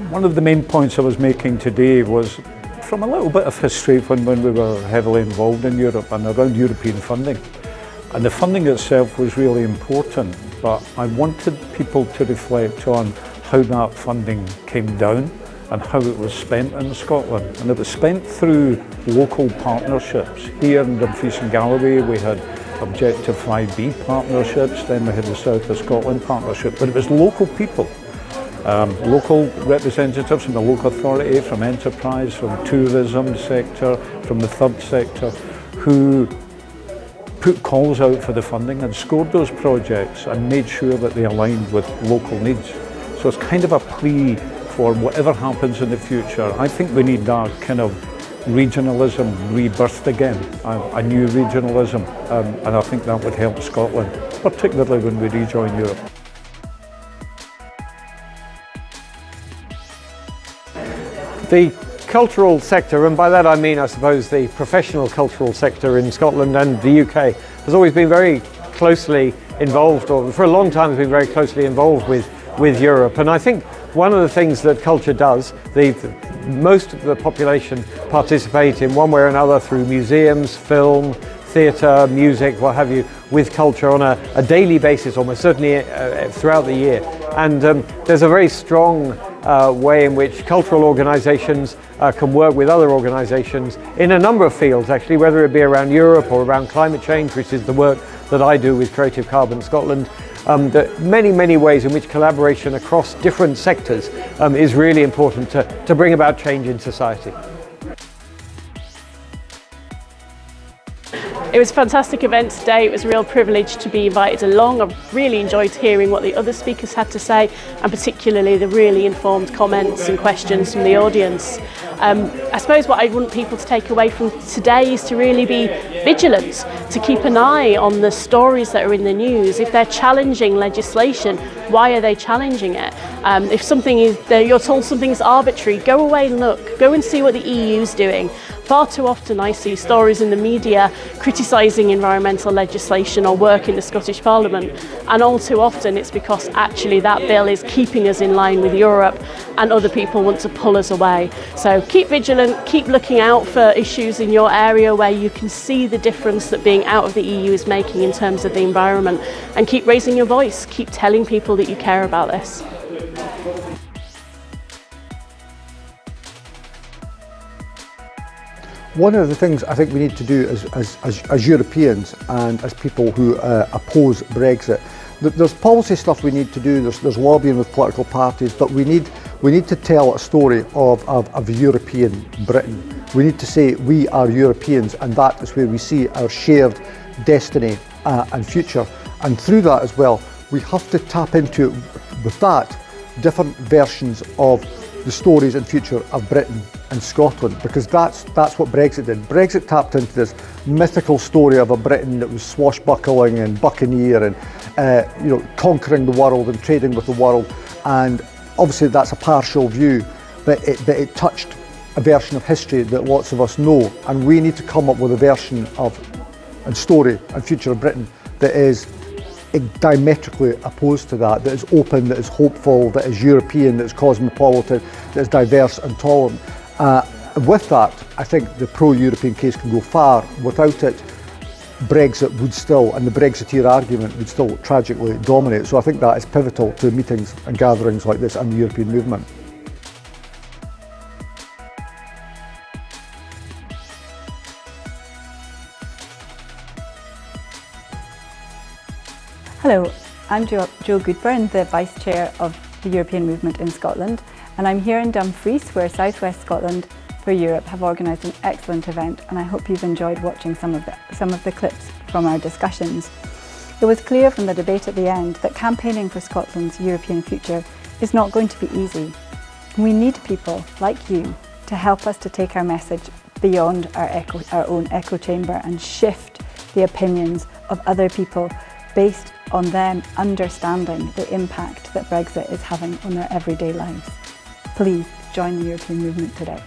one of the main points I was making today was from a little bit of history when we were heavily involved in Europe and around European funding. And the funding itself was really important, but I wanted people to reflect on how that funding came down and how it was spent in Scotland. And it was spent through local partnerships. Here in Dumfries and Galloway we had Objective 5B partnerships, then we had the South of Scotland partnership, but it was local people. Local representatives from the local authority, from enterprise, from tourism sector, from the third sector, who put calls out for the funding and scored those projects and made sure that they aligned with local needs. So it's kind of a plea for whatever happens in the future. I think we need that kind of regionalism rebirthed again, a new regionalism, and I think that would help Scotland, particularly when we rejoin Europe. The cultural sector, and by that I mean I suppose the professional cultural sector in Scotland and the UK, has always been very closely involved, or for a long time has been very closely involved with Europe. And I think one of the things that culture does, most of the population participate in one way or another through museums, film, theatre, music, what have you, with culture on a daily basis, almost certainly throughout the year. And there's a very strong way in which cultural organisations can work with other organisations in a number of fields, actually, whether it be around Europe or around climate change, which is the work that I do with Creative Carbon Scotland. There are many ways in which collaboration across different sectors is really important to bring about change in society. It was a fantastic event today. It was a real privilege to be invited along. I really enjoyed hearing what the other speakers had to say, and particularly the really informed comments and questions from the audience. I suppose what I want people to take away from today is to really be vigilant, to keep an eye on the stories that are in the news. If they're challenging legislation, why are they challenging it? If something is, you're told something is arbitrary, go away and look. Go and see what the EU's doing. Far too often I see stories in the media criticising environmental legislation or work in the Scottish Parliament, and all too often it's because actually that bill is keeping us in line with Europe and other people want to pull us away. So keep vigilant, keep looking out for issues in your area where you can see the difference that being out of the EU is making in terms of the environment, and keep raising your voice, keep telling people that you care about this. One of the things I think we need to do as Europeans and as people who oppose Brexit, there's policy stuff we need to do, there's lobbying with political parties, but we need to tell a story of European Britain. We need to say we are Europeans, and that is where we see our shared destiny and future. And through that as well, we have to tap into, with that, different versions of the stories and future of Britain and Scotland, because that's what Brexit did. Brexit tapped into this mythical story of a Britain that was swashbuckling and buccaneer and conquering the world and trading with the world, and obviously that's a partial view, but it touched a version of history that lots of us know, and we need to come up with a version of and story and future of Britain that is diametrically opposed to that is open, that is hopeful, that is European, that is cosmopolitan, that is diverse and tolerant. With that, I think the pro-European case can go far. Without it, Brexit would still, and the Brexiteer argument would still tragically dominate. So I think that is pivotal to meetings and gatherings like this and the European movement. Hello, I'm Jo Goodburn, the Vice Chair of the European Movement in Scotland, and I'm here in Dumfries, where South West Scotland for Europe have organised an excellent event, and I hope you've enjoyed watching some of the clips from our discussions. It was clear from the debate at the end that campaigning for Scotland's European future is not going to be easy. We need people like you to help us to take our message beyond our own echo chamber and shift the opinions of other people based on them understanding the impact that Brexit is having on their everyday lives. Please join the European movement today.